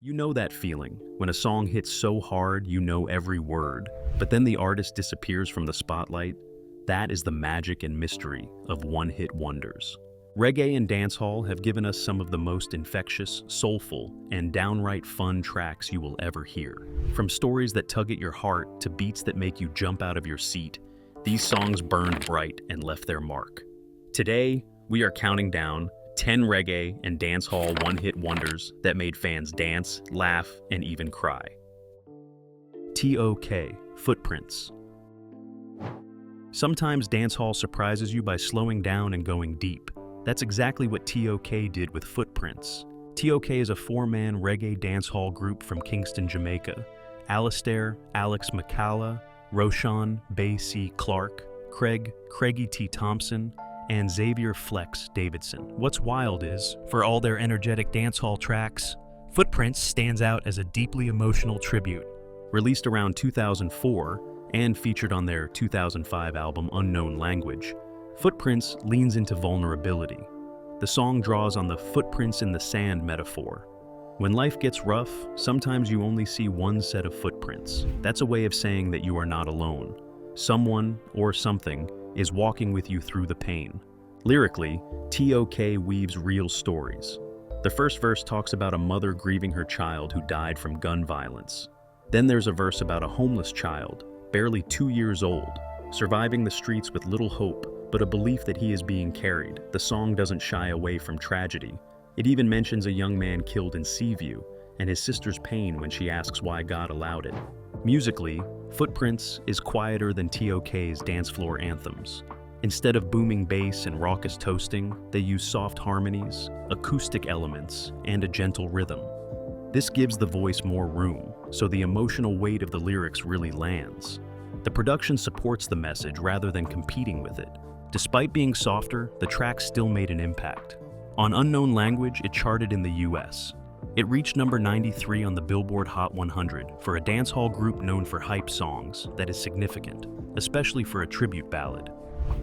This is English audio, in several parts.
You know that feeling, when a song hits so hard you know every word, but then the artist disappears from the spotlight? That is the magic and mystery of one-hit wonders. Reggae and Dancehall have given us some of the most infectious, soulful, and downright fun tracks you will ever hear. From stories that tug at your heart to beats that make you jump out of your seat, these songs burned bright and left their mark. Today, we are counting down 10 reggae and dancehall one-hit wonders that made fans dance, laugh, and even cry. T.O.K. Footprints. Sometimes dancehall surprises you by slowing down and going deep. That's exactly what T.O.K. did with Footprints. T.O.K. is a four-man reggae dancehall group from Kingston, Jamaica. Alistair, Alex McCalla, Roshan, Bay C. Clark, Craigie T. Thompson, and Xavier Flex Davidson. What's wild is, for all their energetic dancehall tracks, Footprints stands out as a deeply emotional tribute. Released around 2004 and featured on their 2005 album Unknown Language, Footprints leans into vulnerability. The song draws on the footprints in the sand metaphor. When life gets rough, sometimes you only see one set of footprints. That's a way of saying that you are not alone. Someone, or something, is walking with you through the pain. Lyrically, T.O.K. weaves real stories. The first verse talks about a mother grieving her child who died from gun violence. Then there's a verse about a homeless child, barely 2 years old, surviving the streets with little hope, but a belief that he is being carried. The song doesn't shy away from tragedy. It even mentions a young man killed in Seaview, and his sister's pain when she asks why God allowed it. Musically, Footprints is quieter than T.O.K.'s dance floor anthems. Instead of booming bass and raucous toasting, they use soft harmonies, acoustic elements, and a gentle rhythm. This gives the voice more room, so the emotional weight of the lyrics really lands. The production supports the message rather than competing with it. Despite being softer, the track still made an impact. On Unknown Language, it charted in the US. It reached number 93 on the Billboard Hot 100 for a dancehall group known for hype songs. That is significant, especially for a tribute ballad.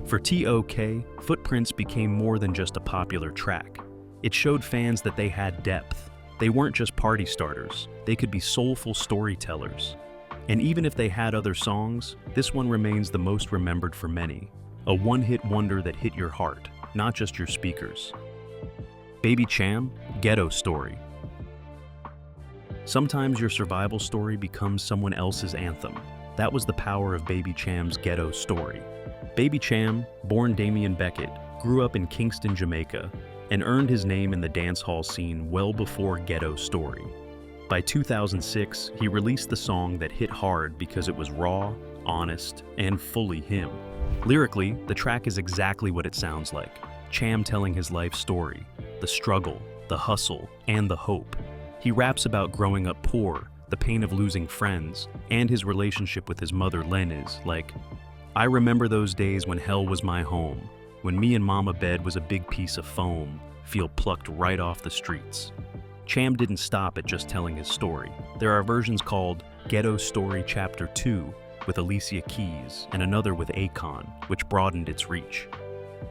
For T.O.K., Footprints became more than just a popular track. It showed fans that they had depth. They weren't just party starters, they could be soulful storytellers. And even if they had other songs, this one remains the most remembered for many. A one-hit wonder that hit your heart, not just your speakers. Baby Cham, Ghetto Story. Sometimes your survival story becomes someone else's anthem. That was the power of Baby Cham's Ghetto Story. Baby Cham, born Damian Beckett, grew up in Kingston, Jamaica, and earned his name in the dancehall scene well before Ghetto Story. By 2006, he released the song that hit hard because it was raw, honest, and fully him. Lyrically, the track is exactly what it sounds like. Cham telling his life story, the struggle, the hustle, and the hope. He raps about growing up poor, the pain of losing friends, and his relationship with his mother Len is like, I remember those days when hell was my home, when me and mama bed was a big piece of foam, feel plucked right off the streets. Cham didn't stop at just telling his story. There are versions called Ghetto Story Chapter 2 with Alicia Keys and another with Akon, which broadened its reach.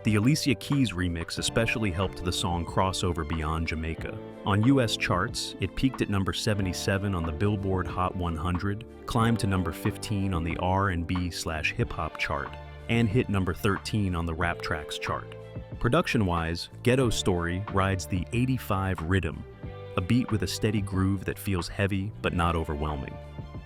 The Alicia Keys remix especially helped the song cross over beyond Jamaica. On US charts, it peaked at number 77 on the Billboard Hot 100, climbed to number 15 on the R&B/hip-hop chart, and hit number 13 on the Rap Tracks chart. Production-wise, Ghetto Story rides the 85 rhythm, a beat with a steady groove that feels heavy but not overwhelming.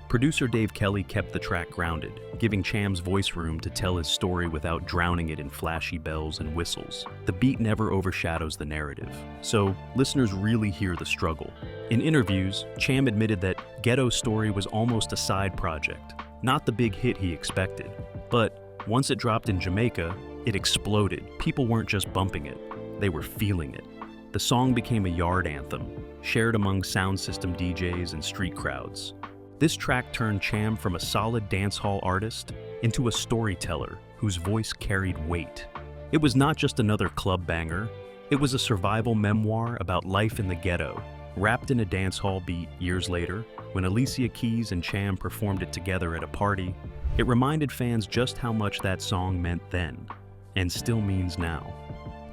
Producer Dave Kelly kept the track grounded, giving Cham's voice room to tell his story without drowning it in flashy bells and whistles. The beat never overshadows the narrative, so listeners really hear the struggle. In interviews, Cham admitted that Ghetto Story was almost a side project, not the big hit he expected. But once it dropped in Jamaica, it exploded. People weren't just bumping it, they were feeling it. The song became a yard anthem, shared among sound system DJs and street crowds. This track turned Cham from a solid dancehall artist into a storyteller whose voice carried weight. It was not just another club banger, it was a survival memoir about life in the ghetto, wrapped in a dancehall beat years later. When Alicia Keys and Cham performed it together at a party, it reminded fans just how much that song meant then, and still means now.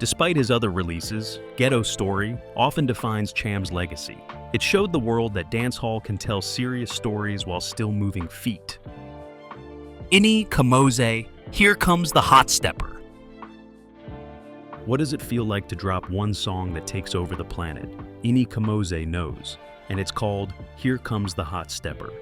Despite his other releases, Ghetto Story often defines Cham's legacy. It showed the world that dancehall can tell serious stories while still moving feet. Ini Kamoze, Here Comes the Hot Stepper. What does it feel like to drop one song that takes over the planet? Ini Kamoze knows, and it's called Here Comes the Hot Stepper.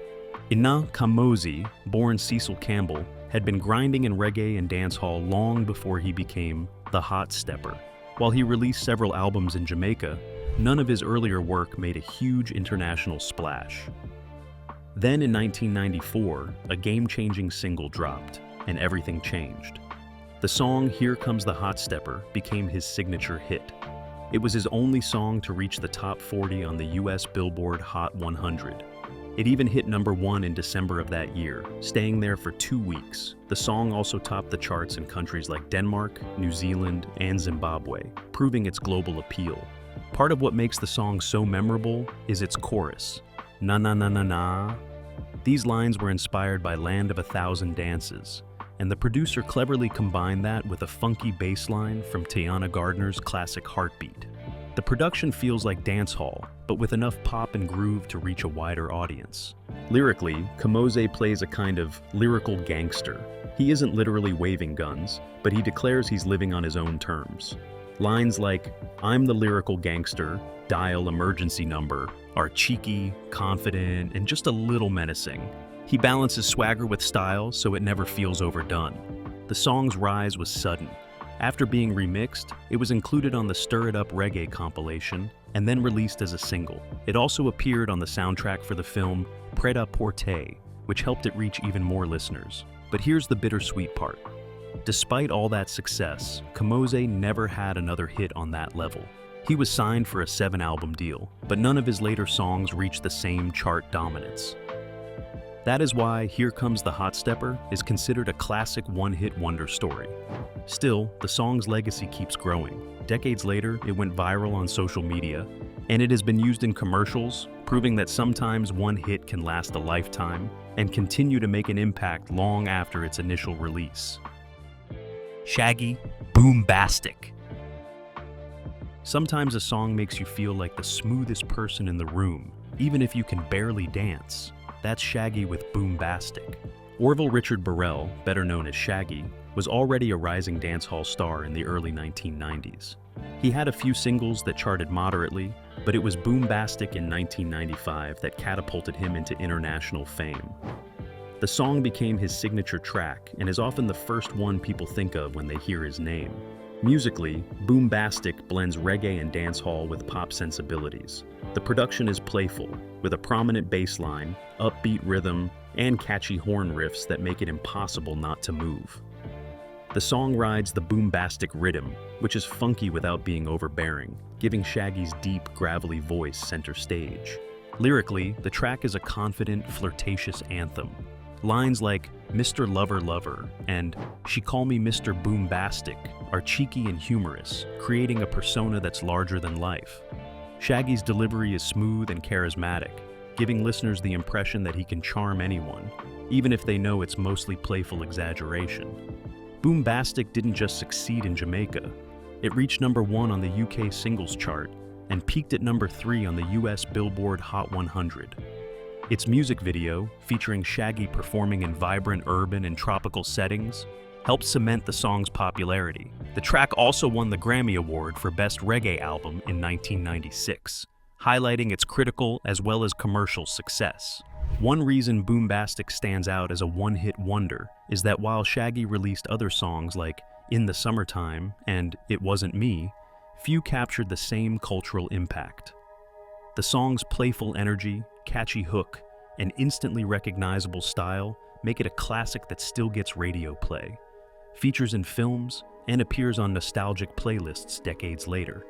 Ina Kamoze, born Cecil Campbell, had been grinding in reggae and dancehall long before he became the Hot Stepper. While he released several albums in Jamaica, none of his earlier work made a huge international splash. Then in 1994, a game-changing single dropped, and everything changed. The song Here Comes the Hot Stepper became his signature hit. It was his only song to reach the top 40 on the US Billboard Hot 100. It even hit #1 in December of that year, staying there for 2 weeks. The song also topped the charts in countries like Denmark, New Zealand, and Zimbabwe, proving its global appeal. Part of what makes the song so memorable is its chorus, na na na na na. These lines were inspired by Land of a Thousand Dances, and the producer cleverly combined that with a funky bass line from Tiana Gardner's classic Heartbeat. The production feels like dancehall, but with enough pop and groove to reach a wider audience. Lyrically, Kamoze plays a kind of lyrical gangster. He isn't literally waving guns, but he declares he's living on his own terms. Lines like, "I'm the lyrical gangster, dial emergency number," are cheeky, confident, and just a little menacing. He balances swagger with style so it never feels overdone. The song's rise was sudden. After being remixed, it was included on the Stir It Up Reggae compilation and then released as a single. It also appeared on the soundtrack for the film Pret-a-Porter, which helped it reach even more listeners. But here's the bittersweet part. Despite all that success, Kamoze never had another hit on that level. He was signed for a 7-album deal, but none of his later songs reached the same chart dominance. That is why Here Comes the Hot Stepper is considered a classic one-hit wonder story. Still, the song's legacy keeps growing. Decades later, it went viral on social media, and it has been used in commercials, proving that sometimes one hit can last a lifetime and continue to make an impact long after its initial release. Shaggy, Boombastic. Sometimes a song makes you feel like the smoothest person in the room, even if you can barely dance. That's Shaggy with Boombastic. Orville Richard Burrell, better known as Shaggy, was already a rising dancehall star in the early 1990s. He had a few singles that charted moderately, but it was Boombastic in 1995 that catapulted him into international fame. The song became his signature track and is often the first one people think of when they hear his name. Musically, Boombastic blends reggae and dancehall with pop sensibilities. The production is playful, with a prominent bass line, upbeat rhythm, and catchy horn riffs that make it impossible not to move. The song rides the boombastic rhythm, which is funky without being overbearing, giving Shaggy's deep, gravelly voice center stage. Lyrically, the track is a confident, flirtatious anthem. Lines like "Mr. Lover Lover" and "She Call Me Mr. Boombastic" are cheeky and humorous, creating a persona that's larger than life. Shaggy's delivery is smooth and charismatic, giving listeners the impression that he can charm anyone, even if they know it's mostly playful exaggeration. Boombastic didn't just succeed in Jamaica. It reached #1 on the UK singles chart and peaked at #3 on the US Billboard Hot 100. Its music video, featuring Shaggy performing in vibrant urban and tropical settings, helped cement the song's popularity. The track also won the Grammy Award for Best Reggae Album in 1996, highlighting its critical as well as commercial success. One reason Boombastic stands out as a one-hit wonder is that while Shaggy released other songs like "In the Summertime" and "It Wasn't Me," few captured the same cultural impact. The song's playful energy, catchy hook, and instantly recognizable style make it a classic that still gets radio play, features in films, and appears on nostalgic playlists decades later.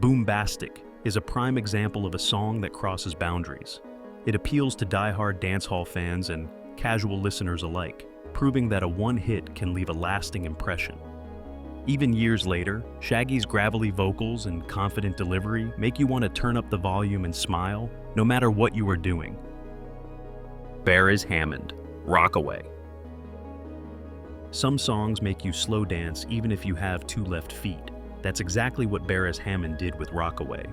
Boombastic is a prime example of a song that crosses boundaries. It appeals to die-hard dancehall fans and casual listeners alike, proving that a one-hit can leave a lasting impression. Even years later, Shaggy's gravelly vocals and confident delivery make you want to turn up the volume and smile, no matter what you are doing. Beres Hammond, Rockaway. Some songs make you slow dance even if you have 2 left feet. That's exactly what Beres Hammond did with Rockaway.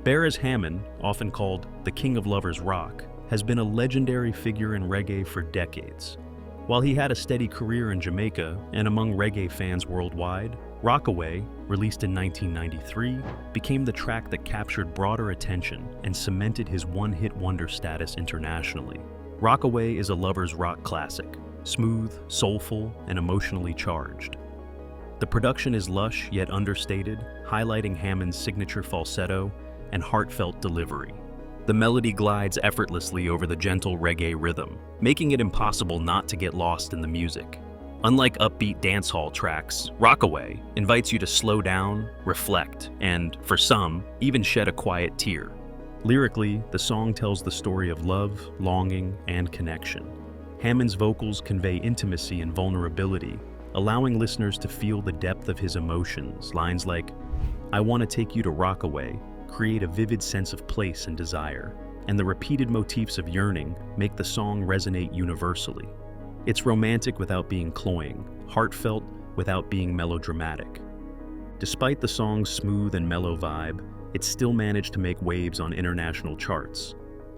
Beres Hammond, often called the King of Lovers Rock, has been a legendary figure in reggae for decades. While he had a steady career in Jamaica and among reggae fans worldwide, Rockaway, released in 1993, became the track that captured broader attention and cemented his one-hit wonder status internationally. Rockaway is a lover's rock classic, smooth, soulful, and emotionally charged. The production is lush yet understated, highlighting Hammond's signature falsetto and heartfelt delivery. The melody glides effortlessly over the gentle reggae rhythm, making it impossible not to get lost in the music. Unlike upbeat dancehall tracks, Rockaway invites you to slow down, reflect, and, for some, even shed a quiet tear. Lyrically, the song tells the story of love, longing, and connection. Hammond's vocals convey intimacy and vulnerability, allowing listeners to feel the depth of his emotions. Lines like, "I want to take you to Rockaway," create a vivid sense of place and desire, and the repeated motifs of yearning make the song resonate universally. It's romantic without being cloying, heartfelt without being melodramatic. Despite the song's smooth and mellow vibe, it still managed to make waves on international charts.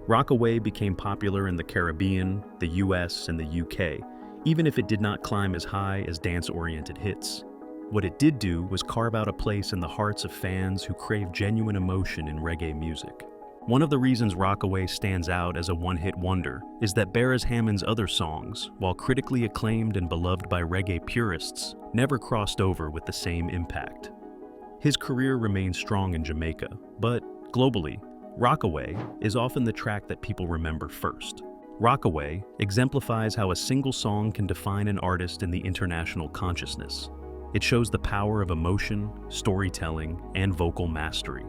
Rockaway became popular in the Caribbean, the US, and the UK, even if it did not climb as high as dance-oriented hits. What it did do was carve out a place in the hearts of fans who crave genuine emotion in reggae music. One of the reasons Rockaway stands out as a one-hit wonder is that Beres Hammond's other songs, while critically acclaimed and beloved by reggae purists, never crossed over with the same impact. His career remains strong in Jamaica, but globally, Rockaway is often the track that people remember first. Rockaway exemplifies how a single song can define an artist in the international consciousness. It shows the power of emotion, storytelling, and vocal mastery.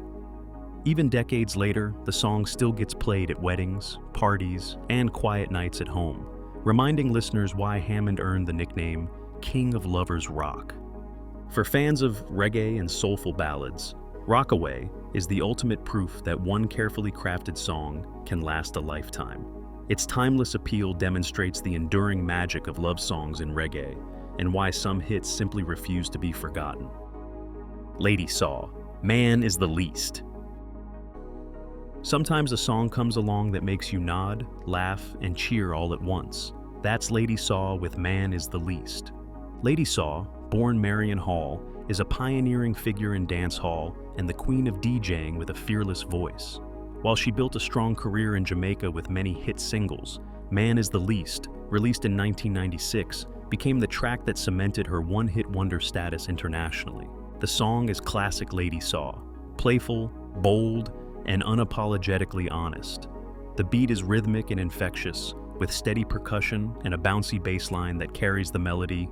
Even decades later, the song still gets played at weddings, parties, and quiet nights at home, reminding listeners why Hammond earned the nickname King of Lovers Rock. For fans of reggae and soulful ballads, Rockaway is the ultimate proof that one carefully crafted song can last a lifetime. Its timeless appeal demonstrates the enduring magic of love songs in reggae and why some hits simply refuse to be forgotten. Lady Saw, Man is the Least. Sometimes a song comes along that makes you nod, laugh, and cheer all at once. That's Lady Saw with Man is the Least. Lady Saw, born Marion Hall, is a pioneering figure in dancehall and the queen of DJing with a fearless voice. While she built a strong career in Jamaica with many hit singles, Man is the Least, released in 1996, became the track that cemented her one-hit wonder status internationally. The song is classic Lady Saw, playful, bold, and unapologetically honest. The beat is rhythmic and infectious, with steady percussion and a bouncy bass line that carries the melody.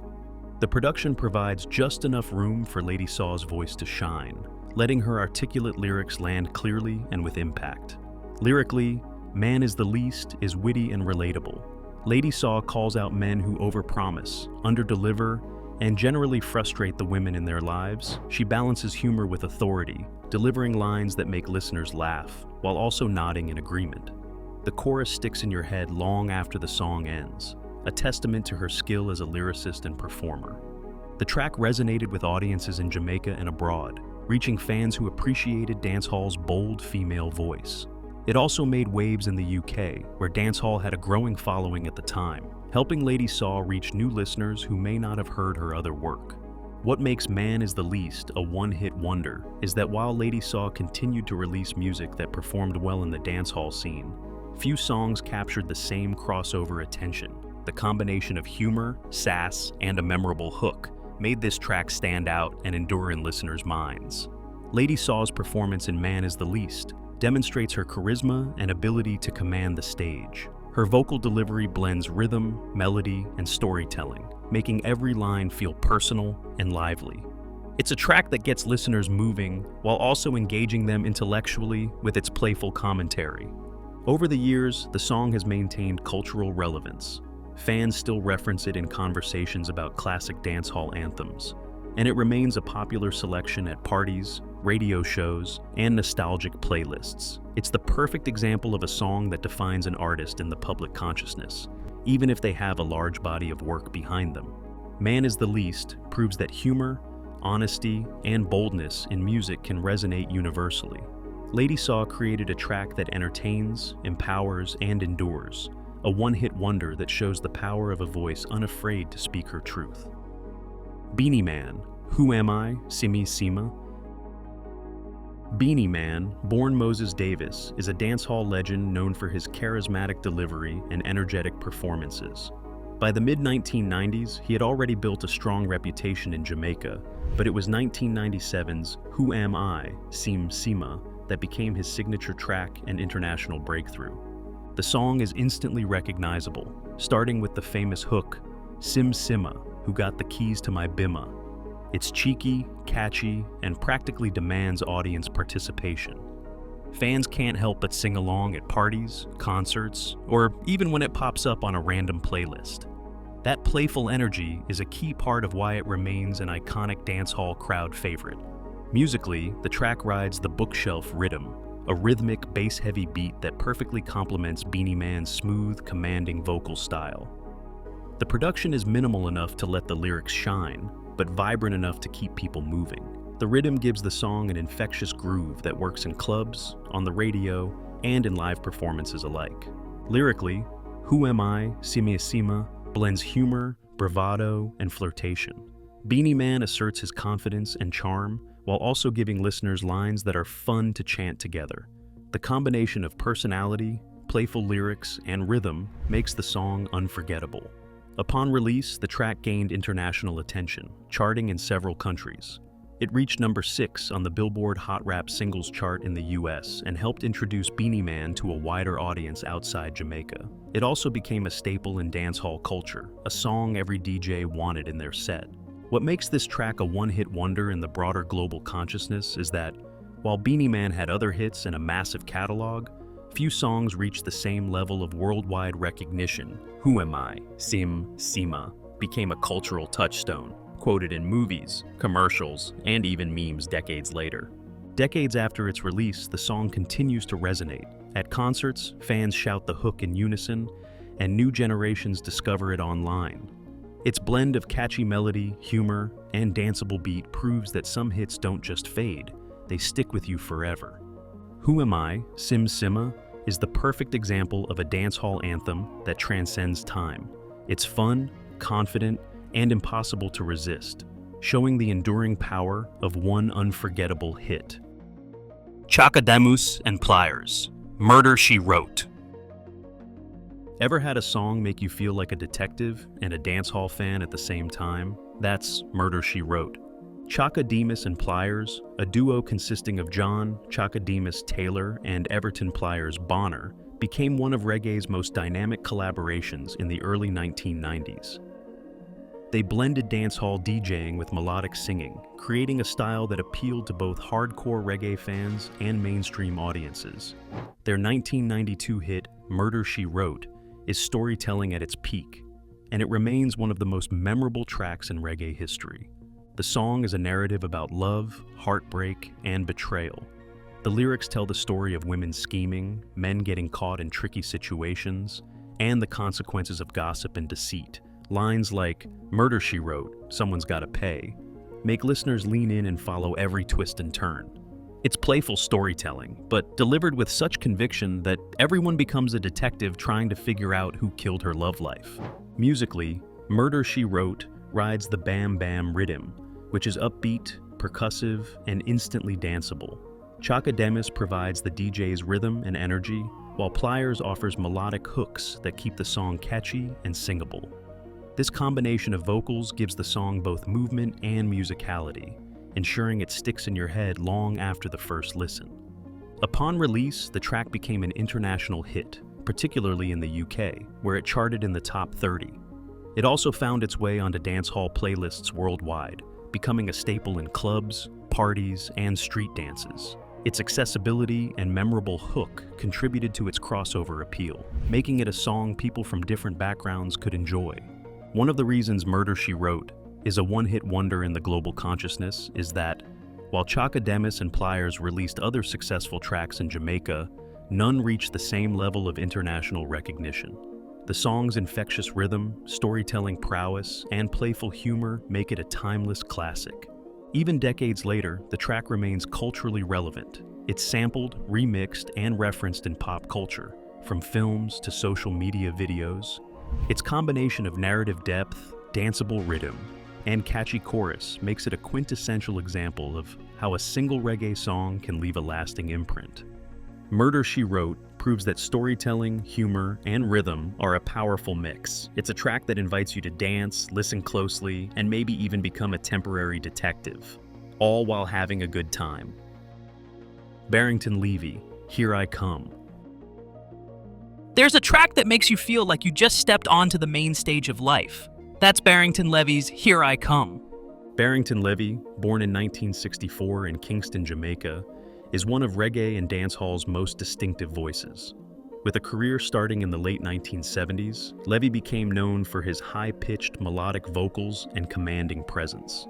The production provides just enough room for Lady Saw's voice to shine, letting her articulate lyrics land clearly and with impact. Lyrically, Man is the Least is witty and relatable. Lady Saw calls out men who overpromise, underdeliver, and generally frustrate the women in their lives. She balances humor with authority, delivering lines that make listeners laugh, while also nodding in agreement. The chorus sticks in your head long after the song ends, a testament to her skill as a lyricist and performer. The track resonated with audiences in Jamaica and abroad, reaching fans who appreciated dancehall's bold female voice. It also made waves in the UK, where dancehall had a growing following at the time, helping Lady Saw reach new listeners who may not have heard her other work. What makes Man is the Least a one-hit wonder is that while Lady Saw continued to release music that performed well in the dancehall scene, few songs captured the same crossover attention. The combination of humor, sass, and a memorable hook made this track stand out and endure in listeners' minds. Lady Saw's performance in Man is the Least demonstrates her charisma and ability to command the stage. Her vocal delivery blends rhythm, melody, and storytelling, making every line feel personal and lively. It's a track that gets listeners moving while also engaging them intellectually with its playful commentary. Over the years, the song has maintained cultural relevance. Fans still reference it in conversations about classic dancehall anthems, and it remains a popular selection at parties, radio shows, and nostalgic playlists. It's the perfect example of a song that defines an artist in the public consciousness, even if they have a large body of work behind them. Man is the Least proves that humor, honesty, and boldness in music can resonate universally. Lady Saw created a track that entertains, empowers, and endures, a one-hit wonder that shows the power of a voice unafraid to speak her truth. Beanie Man, Who Am I, Simi Sima? Beanie Man, born Moses Davis, is a dancehall legend known for his charismatic delivery and energetic performances. By the mid-1990s, he had already built a strong reputation in Jamaica, but it was 1997's Who Am I, Sim Sima, that became his signature track and international breakthrough. The song is instantly recognizable, starting with the famous hook, Sim Sima, who got the keys to my bimma. It's cheeky, catchy, and practically demands audience participation. Fans can't help but sing along at parties, concerts, or even when it pops up on a random playlist. That playful energy is a key part of why it remains an iconic dancehall crowd favorite. Musically, the track rides the bookshelf rhythm, a rhythmic, bass-heavy beat that perfectly complements Beanie Man's smooth, commanding vocal style. The production is minimal enough to let the lyrics shine, but vibrant enough to keep people moving. The rhythm gives the song an infectious groove that works in clubs, on the radio, and in live performances alike. Lyrically, Who Am I, Simi Sima blends humor, bravado, and flirtation. Beanie Man asserts his confidence and charm while also giving listeners lines that are fun to chant together. The combination of personality, playful lyrics, and rhythm makes the song unforgettable. Upon release, the track gained international attention, charting in several countries. It reached number 6 on the Billboard Hot Rap Singles chart in the US and helped introduce Beanie Man to a wider audience outside Jamaica. It also became a staple in dancehall culture, a song every DJ wanted in their set. What makes this track a one-hit wonder in the broader global consciousness is that, while Beanie Man had other hits and a massive catalog, few songs reached the same level of worldwide recognition. Who Am I, Sim Sima became a cultural touchstone, quoted in movies, commercials, and even memes decades later. Decades after its release, the song continues to resonate. At concerts, fans shout the hook in unison, and new generations discover it online. Its blend of catchy melody, humor, and danceable beat proves that some hits don't just fade, they stick with you forever. Who Am I, Sim Sima is the perfect example of a dancehall anthem that transcends time. It's fun, confident, and impossible to resist, showing the enduring power of one unforgettable hit. Chaka Demus and Pliers, Murder, She Wrote. Ever had a song make you feel like a detective and a dancehall fan at the same time? That's Murder, She Wrote. Chaka Demus and Pliers, a duo consisting of John Chaka Demus Taylor and Everton Pliers Bonner, became one of reggae's most dynamic collaborations in the early 1990s. They blended dancehall DJing with melodic singing, creating a style that appealed to both hardcore reggae fans and mainstream audiences. Their 1992 hit, Murder, She Wrote, is storytelling at its peak, and it remains one of the most memorable tracks in reggae history. The song is a narrative about love, heartbreak, and betrayal. The lyrics tell the story of women scheming, men getting caught in tricky situations, and the consequences of gossip and deceit. Lines like, Murder, She Wrote, someone's gotta pay, make listeners lean in and follow every twist and turn. It's playful storytelling, but delivered with such conviction that everyone becomes a detective trying to figure out who killed her love life. Musically, Murder, She Wrote rides the bam bam rhythm, which is upbeat, percussive, and instantly danceable. Chaka Demus provides the DJ's rhythm and energy, while Pliers offers melodic hooks that keep the song catchy and singable. This combination of vocals gives the song both movement and musicality, ensuring it sticks in your head long after the first listen. Upon release, the track became an international hit, particularly in the UK, where it charted in the top 30. It also found its way onto dancehall playlists worldwide, becoming a staple in clubs, parties, and street dances. Its accessibility and memorable hook contributed to its crossover appeal, making it a song people from different backgrounds could enjoy. One of the reasons Murder, She Wrote is a one-hit wonder in the global consciousness is that, while Chaka Demus and Pliers released other successful tracks in Jamaica, none reached the same level of international recognition. The song's infectious rhythm, storytelling prowess, and playful humor make it a timeless classic. Even decades later, the track remains culturally relevant, It's sampled, remixed, and referenced in pop culture, from films to social media videos. Its combination of narrative depth, danceable rhythm, and catchy chorus makes it a quintessential example of how a single reggae song can leave a lasting imprint. Murder, She Wrote proves that storytelling, humor, and rhythm are a powerful mix. It's a track that invites you to dance, listen closely, and maybe even become a temporary detective, all while having a good time. Barrington Levy, Here I Come. There's a track that makes you feel like you just stepped onto the main stage of life. That's Barrington Levy's Here I Come. Barrington Levy, born in 1964 in Kingston, Jamaica, is one of reggae and dancehall's most distinctive voices. With a career starting in the late 1970s, Levy became known for his high-pitched melodic vocals and commanding presence.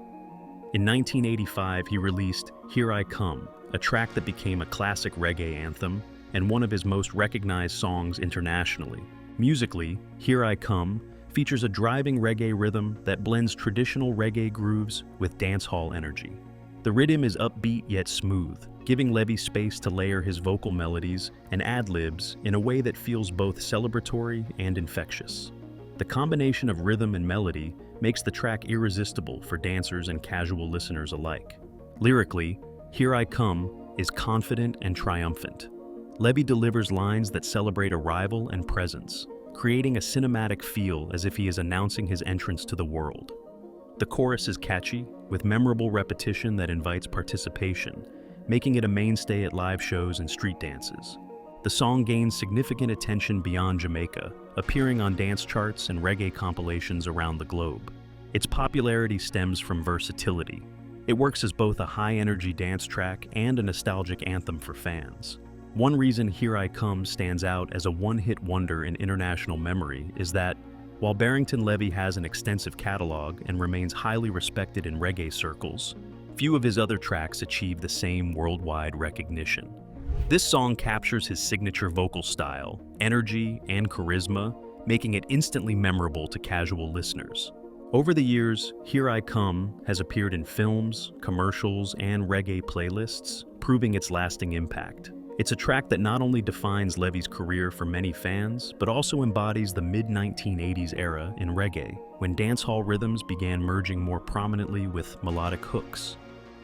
In 1985, he released Here I Come, a track that became a classic reggae anthem and one of his most recognized songs internationally. Musically, Here I Come features a driving reggae rhythm that blends traditional reggae grooves with dancehall energy. The rhythm is upbeat yet smooth, giving Levy space to layer his vocal melodies and ad-libs in a way that feels both celebratory and infectious. The combination of rhythm and melody makes the track irresistible for dancers and casual listeners alike. Lyrically, Here I Come is confident and triumphant. Levy delivers lines that celebrate arrival and presence, creating a cinematic feel as if he is announcing his entrance to the world. The chorus is catchy, with memorable repetition that invites participation, making it a mainstay at live shows and street dances. The song gains significant attention beyond Jamaica, appearing on dance charts and reggae compilations around the globe. Its popularity stems from versatility. It works as both a high-energy dance track and a nostalgic anthem for fans. One reason Here I Come stands out as a one-hit wonder in international memory is that, while Barrington Levy has an extensive catalog and remains highly respected in reggae circles, few of his other tracks achieve the same worldwide recognition. This song captures his signature vocal style, energy, and charisma, making it instantly memorable to casual listeners. Over the years, Here I Come has appeared in films, commercials, and reggae playlists, proving its lasting impact. It's a track that not only defines Levy's career for many fans, but also embodies the mid-1980s era in reggae, when dancehall rhythms began merging more prominently with melodic hooks.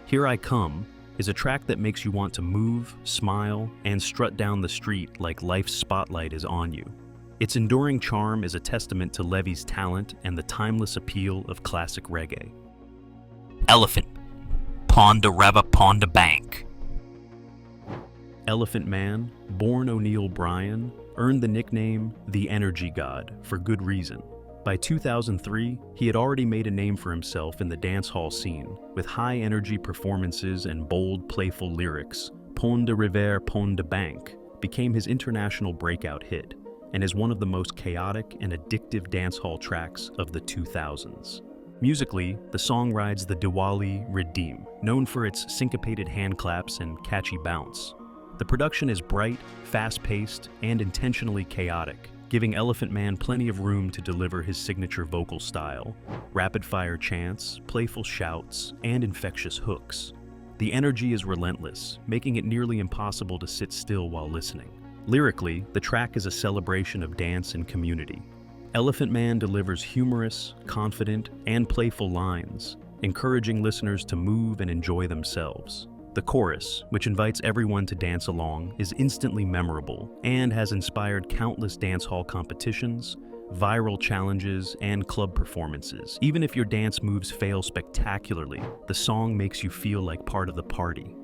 Here I Come is a track that makes you want to move, smile, and strut down the street like life's spotlight is on you. Its enduring charm is a testament to Levy's talent and the timeless appeal of classic reggae. Elephant, Ponda Reva Ponda Bank. Elephant Man, born O'Neal Bryan, earned the nickname the Energy God for good reason. By 2003, he had already made a name for himself in the dancehall scene, with high-energy performances and bold, playful lyrics. Pon de Rivière, Pon de Bank became his international breakout hit, and is one of the most chaotic and addictive dancehall tracks of the 2000s. Musically, the song rides the Diwali Redeem, known for its syncopated hand claps and catchy bounce. The production is bright, fast-paced, and intentionally chaotic, giving Elephant Man plenty of room to deliver his signature vocal style, rapid-fire chants, playful shouts, and infectious hooks. The energy is relentless, making it nearly impossible to sit still while listening. Lyrically, the track is a celebration of dance and community. Elephant Man delivers humorous, confident, and playful lines, encouraging listeners to move and enjoy themselves. The chorus, which invites everyone to dance along, is instantly memorable and has inspired countless dancehall competitions, viral challenges, and club performances. Even if your dance moves fail spectacularly, the song makes you feel like part of the party.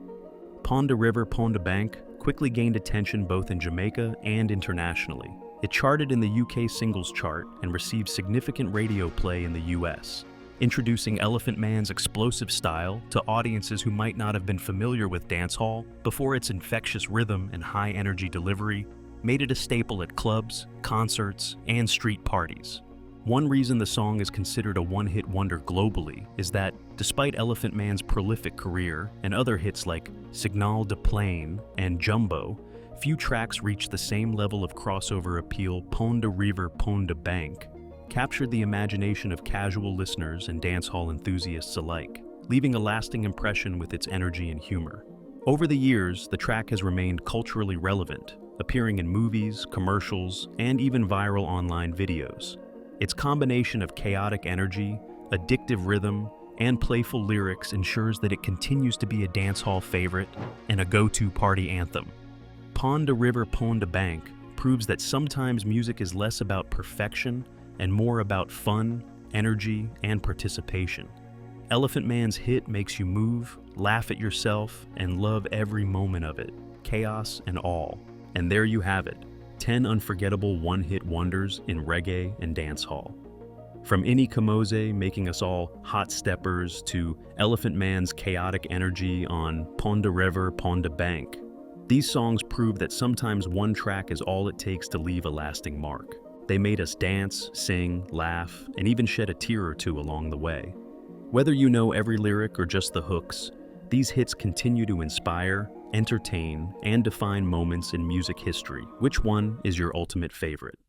Pon de River, Pon de Bank quickly gained attention both in Jamaica and internationally. It charted in the UK singles chart and received significant radio play in the US. Introducing Elephant Man's explosive style to audiences who might not have been familiar with dancehall before its infectious rhythm and high-energy delivery made it a staple at clubs, concerts, and street parties. One reason the song is considered a one-hit wonder globally is that, despite Elephant Man's prolific career and other hits like Signal de Plane and Jumbo, few tracks reach the same level of crossover appeal. Pon de River, Pon de Bank captured the imagination of casual listeners and dancehall enthusiasts alike, leaving a lasting impression with its energy and humor. Over the years, the track has remained culturally relevant, appearing in movies, commercials, and even viral online videos. Its combination of chaotic energy, addictive rhythm, and playful lyrics ensures that it continues to be a dancehall favorite and a go-to party anthem. Pond a River, Pond a Bank proves that sometimes music is less about perfection and more about fun, energy, and participation. Elephant Man's hit makes you move, laugh at yourself, and love every moment of it, chaos and all. And there you have it, 10 unforgettable one-hit wonders in reggae and dancehall. From Ini Kamoze making us all hot steppers to Elephant Man's chaotic energy on Pond a River, Pond a Bank, these songs prove that sometimes one track is all it takes to leave a lasting mark. They made us dance, sing, laugh, and even shed a tear or two along the way. Whether you know every lyric or just the hooks, these hits continue to inspire, entertain, and define moments in music history. Which one is your ultimate favorite?